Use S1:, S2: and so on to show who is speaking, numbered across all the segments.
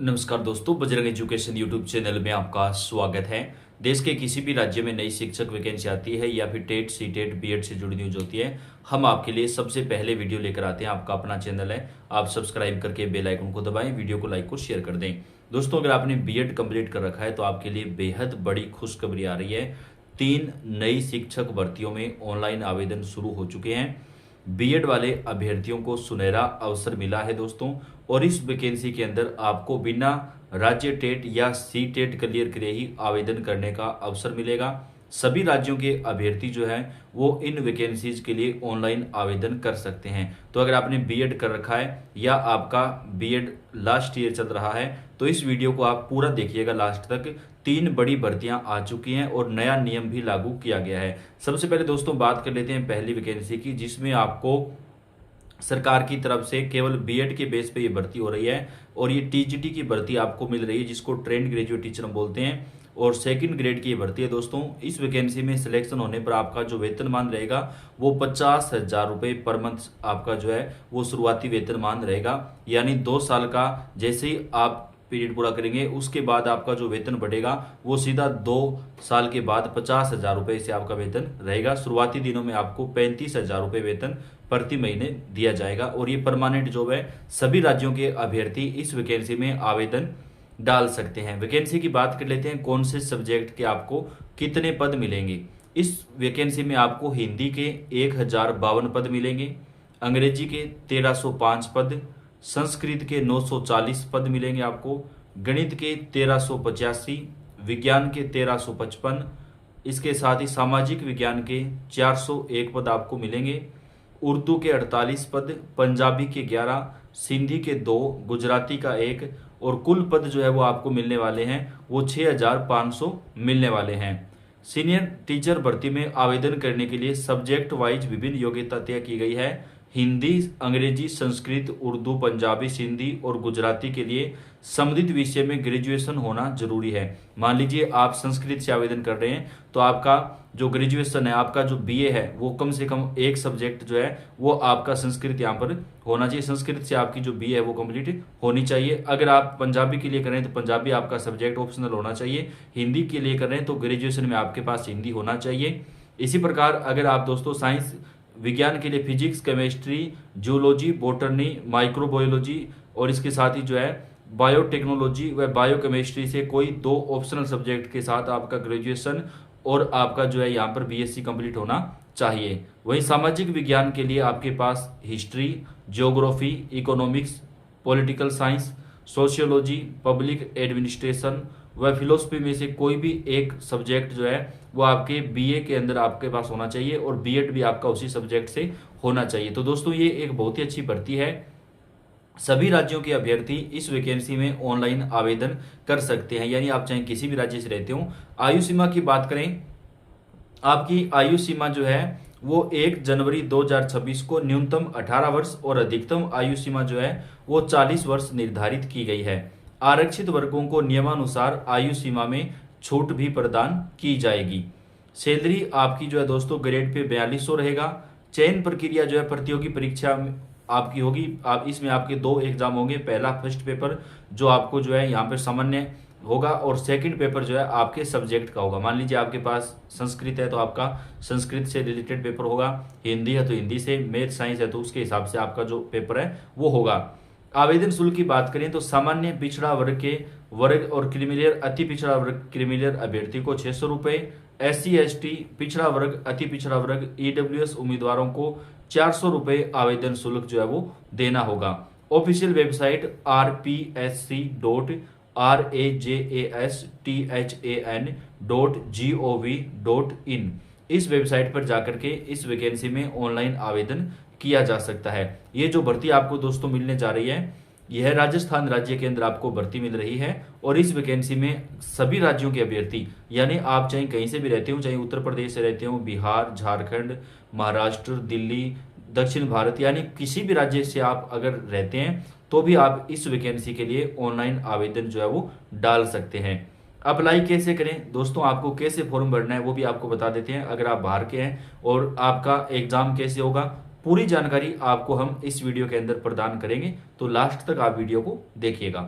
S1: नमस्कार दोस्तों, Bajrang education YouTube channel में आपका स्वागत है। देश के किसी भी राज्य में नई शिक्षक वैकेंसी आती है या फिर टेट सीटेट बीएड से जुड़ी न्यूज होती है, हम आपके लिए सबसे पहले वीडियो लेकर आते हैं। आपका अपना चैनल है, आप सब्सक्राइब करके बेल आइकन को दबाएं, वीडियो को लाइक और शेयर कर दें। दोस्तों, अगर आपने बीएड कंप्लीट कर रखा है तो आपके लिए बेहद बड़ी खुशखबरी आ रही है। 3 नई शिक्षक भर्तियों में ऑनलाइन आवेदन शुरू हो चुके हैं। बीएड वाले अभ्यर्थियों को सुनहरा अवसर मिला है दोस्तों, और इस वैकेंसी के अंदर आपको बिना राज्य टेट या सी टेट क्लियर करे ही आवेदन करने का अवसर मिलेगा। सभी राज्यों के अभ्यर्थी जो हैं वो इन वैकेंसीज के लिए ऑनलाइन आवेदन कर सकते हैं। तो अगर आपने बीएड कर रखा है या आपका बीएड लास्ट ईयर चल रहा है तो इस वीडियो को आप पूरा देखिएगा लास्ट तक। 3 बड़ी भर्तियां आ चुकी हैं और नया नियम भी लागू किया गया है। सबसे पहले दोस्तों बात कर लेते हैं पहली वैकेंसी की, जिसमें आपको सरकार की तरफ से केवल बीएड के बेस पे ये भर्ती हो रही है और ये टीजीटी की भर्ती आपको मिल रही है, जिसको ट्रेंड ग्रेजुएट टीचर हम बोलते हैं, और सेकंड ग्रेड की ये भर्ती है दोस्तों। इस वैकेंसी में सिलेक्शन होने पर आपका जो वेतनमान रहेगा वो 50,000 रुपये पर मंथ आपका जो है वो शुरुआती वेतनमान रहेगा। यानी 2 साल का जैसे ही आप पीरियड पूरा करेंगे उसके बाद आपका जो वेतन बढ़ेगा वो सीधा 2 साल के बाद 50,000 रुपये से आपका वेतन रहेगा। शुरुआती दिनों में आपको 35,000 रुपये वेतन प्रति महीने दिया जाएगा और ये परमानेंट जॉब है। सभी राज्यों के अभ्यर्थी इस वैकेंसी में आवेदन डाल सकते हैं। वैकेंसी की बात कर लेते हैं, कौन से सब्जेक्ट के आपको कितने पद मिलेंगे। इस वैकेंसी में आपको हिंदी के 1052 पद मिलेंगे, अंग्रेजी के 1305 पद, संस्कृत के 940 पद मिलेंगे आपको, गणित के 1385, विज्ञान के 1355, इसके साथ ही सामाजिक विज्ञान के 401 पद आपको मिलेंगे, उर्दू के 48 पद, पंजाबी के 11, सिंधी के 2, गुजराती का 1 और कुल पद जो है वो आपको मिलने वाले हैं वो 6500 मिलने वाले हैं। सीनियर टीचर भर्ती में आवेदन करने के लिए सब्जेक्ट वाइज विभिन्न योग्यता तय की गई है। हिंदी, अंग्रेजी, संस्कृत, उर्दू, पंजाबी, सिंधी और गुजराती के लिए संबंधित विषय में ग्रेजुएशन होना जरूरी है। मान लीजिए आप संस्कृत से आवेदन कर रहे हैं तो आपका जो ग्रेजुएशन है, आपका जो बीए है, वो कम से कम एक सब्जेक्ट जो है वो आपका संस्कृत यहाँ पर होना चाहिए। संस्कृत से आपकी जो बीए है वो कंप्लीट होनी चाहिए। अगर आप पंजाबी के लिए कर रहे हैं तो पंजाबी आपका सब्जेक्ट ऑप्शनल होना चाहिए। हिंदी के लिए कर रहे हैं तो ग्रेजुएशन में आपके पास हिंदी होना चाहिए। इसी प्रकार अगर आप दोस्तों साइंस विज्ञान के लिए physics, chemistry, zoology, botany, microbiology और इसके साथ ही जो है बायोटेक्नोलॉजी व बायोकेमिस्ट्री से कोई 2 ऑप्शनल सब्जेक्ट के साथ आपका ग्रेजुएशन और आपका जो है यहाँ पर बीएससी कंप्लीट होना चाहिए। वहीं सामाजिक विज्ञान के लिए आपके पास history, geography, economics, political science, sociology, public administration व फिलोसफी में से कोई भी एक सब्जेक्ट जो है वो आपके बीए के अंदर आपके पास होना चाहिए और बीएड भी आपका उसी सब्जेक्ट से होना चाहिए। तो दोस्तों ये एक बहुत ही अच्छी भर्ती है। सभी राज्यों के अभ्यर्थी इस वैकेंसी में ऑनलाइन आवेदन कर सकते हैं, यानी आप चाहे किसी भी राज्य से रहते हो। आयु सीमा की बात करें, आपकी आयु सीमा जो है वो 1 जनवरी 2026 को न्यूनतम 18 वर्ष और अधिकतम आयु सीमा जो है वो 40 वर्ष निर्धारित की गई है। आरक्षित वर्गों को नियमानुसार आयु सीमा में छूट भी प्रदान की जाएगी। सैलरी आपकी जो है दोस्तों ग्रेड पे 4200 रहेगा। चयन प्रक्रिया जो है प्रतियोगी परीक्षा आपकी होगी। आप इसमें आपके 2 एग्जाम होंगे। पहला फर्स्ट पेपर जो आपको जो है यहाँ पर सामान्य होगा और सेकंड पेपर जो है आपके सब्जेक्ट का होगा। मान लीजिए आपके पास संस्कृत है तो आपका संस्कृत से रिलेटेड पेपर होगा, हिंदी है तो हिंदी से, मैथ साइंस है तो उसके हिसाब से आपका जो पेपर है वो होगा। आवेदन शुल्क की बात करें तो सामान्य पिछड़ा वर्ग के वर्ग और क्रिमिलियर अति पिछड़ा वर्ग क्रिमिलियर अभ्यर्थी को 600 रुपये, SC ST पिछड़ा वर्ग अति पिछड़ा वर्ग EWS उम्मीदवारों को 400 रुपये आवेदन शुल्क जो है वो देना होगा। ऑफिशियल वेबसाइट rpsc.rajasthan.gov.in इस वेबसाइट पर जाकर के इस वैकेंसी में ऑनलाइन आवेदन किया जा सकता है। ये जो भर्ती आपको दोस्तों मिलने जा रही है यह राजस्थान राज्य के अंदर आपको भर्ती मिल रही है और इस वैकेंसी में सभी राज्यों के अभ्यर्थी, यानी आप चाहे कहीं से भी रहते हो, चाहे उत्तर प्रदेश से रहते हो, बिहार, झारखंड, महाराष्ट्र, दिल्ली, दक्षिण भारत, यानी किसी भी राज्य से आप अगर रहते हैं तो भी आप इस वैकेंसी के लिए ऑनलाइन आवेदन जो है वो डाल सकते हैं। अप्लाई कैसे करें दोस्तों, आपको कैसे फॉर्म भरना है वो भी आपको बता देते हैं। अगर आप बाहर के हैं और आपका एग्जाम कैसे होगा पूरी जानकारी आपको हम इस वीडियो के अंदर प्रदान करेंगे, तो लास्ट तक आप वीडियो को देखिएगा।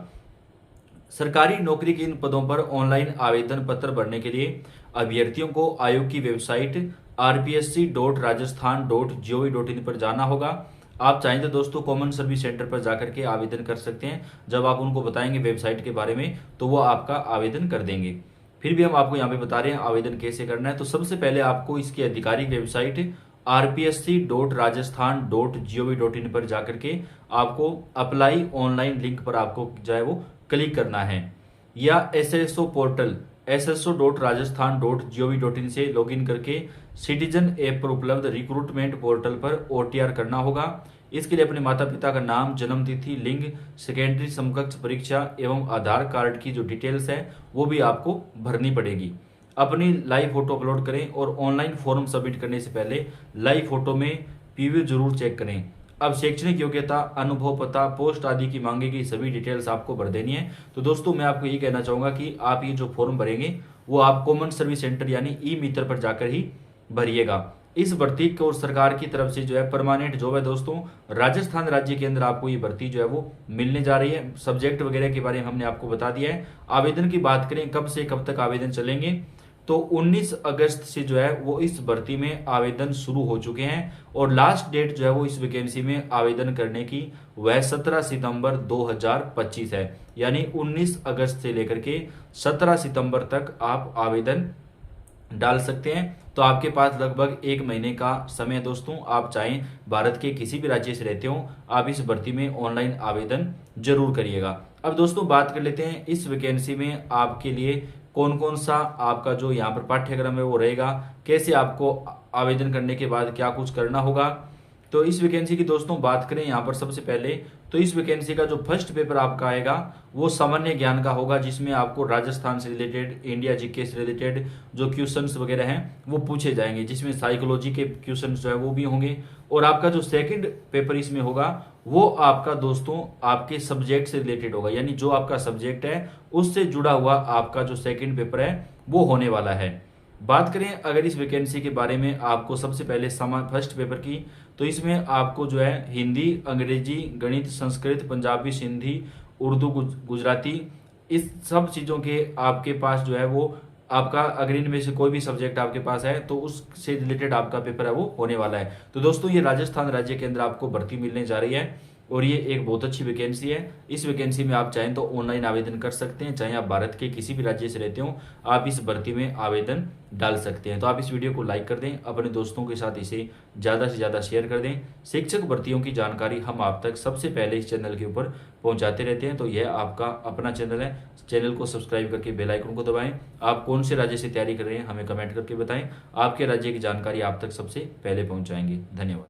S1: सरकारी नौकरी के इन पदों पर ऑनलाइन आवेदन पत्र भरने के लिए अभ्यर्थियों को आयोग की वेबसाइट rpsc.rajasthan.gov.in पर जाना होगा। आप चाहें तो दोस्तों कॉमन सर्विस सेंटर पर जाकर के आवेदन कर सकते हैं। जब आप उनको बताएंगे वेबसाइट के बारे में तो वो आपका आवेदन कर देंगे। फिर भी हम आपको यहाँ पे बता रहे हैं आवेदन कैसे करना है। तो सबसे पहले आपको इसकी आधिकारिक वेबसाइट rpsc.rajasthan.gov.in पर जाकर के आपको अप्लाई ऑनलाइन लिंक पर आपको जो है वो क्लिक करना है, या एसएसओ पोर्टल sso.rajasthan.gov.in से लॉगिन करके सिटीजन ऐप पर उपलब्ध रिक्रूटमेंट पोर्टल पर ओटीआर करना होगा। इसके लिए अपने माता पिता का नाम, जन्म तिथि, लिंग, सेकेंडरी समकक्ष परीक्षा एवं आधार कार्ड की जो डिटेल्स है वो भी आपको भरनी पड़ेगी। अपनी लाइव फोटो अपलोड करें और ऑनलाइन फॉर्म सबमिट करने से पहले लाइव फोटो में प्रीव्यू जरूर चेक करें। अब शैक्षणिक योग्यता, अनुभव, पता, पोस्ट आदि की मांगी गई सभी डिटेल्स आपको भर देनी है। तो दोस्तों मैं आपको ये कहना चाहूंगा कि आप ये जो फॉर्म भरेंगे वो आप कॉमन सर्विस सेंटर यानी ई मित्र पर जाकर ही भरिएगा। इस भर्ती को सरकार की तरफ से जो है परमानेंट जॉब है दोस्तों। राजस्थान राज्य के अंदर आपको ये भर्ती जो है वो मिलने जा रही है। सब्जेक्ट वगैरह के बारे में हमने आपको बता दिया है। आवेदन की बात करें कब से कब तक आवेदन चलेंगे, तो 19 अगस्त से जो है वो इस भर्ती में आवेदन शुरू हो चुके हैं और लास्ट डेट जो है वो इस वैकेंसी में आवेदन करने की वह 17 सितंबर 2025 है। यानी 19 अगस्त से लेकर के 17 सितंबर तक आप आवेदन डाल सकते हैं। तो आपके पास लगभग 1 महीने का समय दोस्तों। आप चाहें भारत के किसी भी राज्य से रहते हो, आप इस भर्ती में ऑनलाइन आवेदन जरूर करिएगा। अब दोस्तों बात कर लेते हैं इस वैकेंसी में आपके लिए कौन कौन सा आपका जो यहाँ पर पाठ्यक्रम है वो रहेगा, कैसे आपको आवेदन करने के बाद क्या कुछ करना होगा। तो इस वैकेंसी की दोस्तों बात करें यहाँ पर सबसे पहले तो इस वैकेंसी का जो फर्स्ट पेपर आपका आएगा वो सामान्य ज्ञान का होगा, जिसमें आपको राजस्थान से रिलेटेड, इंडिया जीके से रिलेटेड जो क्वेश्चंस वगैरह हैं वो पूछे जाएंगे, जिसमें साइकोलॉजी के क्वेश्चंस जो है वो भी होंगे। और आपका जो सेकंड पेपर इसमें होगा वो आपका दोस्तों आपके सब्जेक्ट से रिलेटेड होगा, यानी जो आपका सब्जेक्ट है उससे जुड़ा हुआ आपका जो सेकंड पेपर है वो होने वाला है। बात करें अगर इस वैकेंसी के बारे में आपको सबसे पहले फर्स्ट पेपर की, तो इसमें आपको जो है हिंदी, अंग्रेजी, गणित, संस्कृत, पंजाबी, सिंधी, उर्दू, गुजराती, इस सब चीज़ों के आपके पास जो है वो आपका अगर इनमें से कोई भी सब्जेक्ट आपके पास है तो उससे रिलेटेड आपका पेपर है वो होने वाला है। तो दोस्तों ये राजस्थान राज्य के अंदर आपको भर्ती मिलने जा रही है और ये एक बहुत अच्छी वैकेंसी है। इस वैकेंसी में आप चाहें तो ऑनलाइन आवेदन कर सकते हैं, चाहे आप भारत के किसी भी राज्य से रहते हो आप इस भर्ती में आवेदन डाल सकते हैं। तो आप इस वीडियो को लाइक कर दें, अपने दोस्तों के साथ इसे ज़्यादा से ज़्यादा शेयर कर दें। शिक्षक भर्तियों की जानकारी हम आप तक सबसे पहले इस चैनल के ऊपर पहुंचाते रहते हैं। तो यह आपका अपना चैनल है, चैनल को सब्सक्राइब करके बेल आइकन को दबाएं। आप कौन से राज्य से तैयारी कर रहे हैं हमें कमेंट करके बताएं। आपके राज्य की जानकारी आप तक सबसे पहले पहुंचाएंगे। धन्यवाद।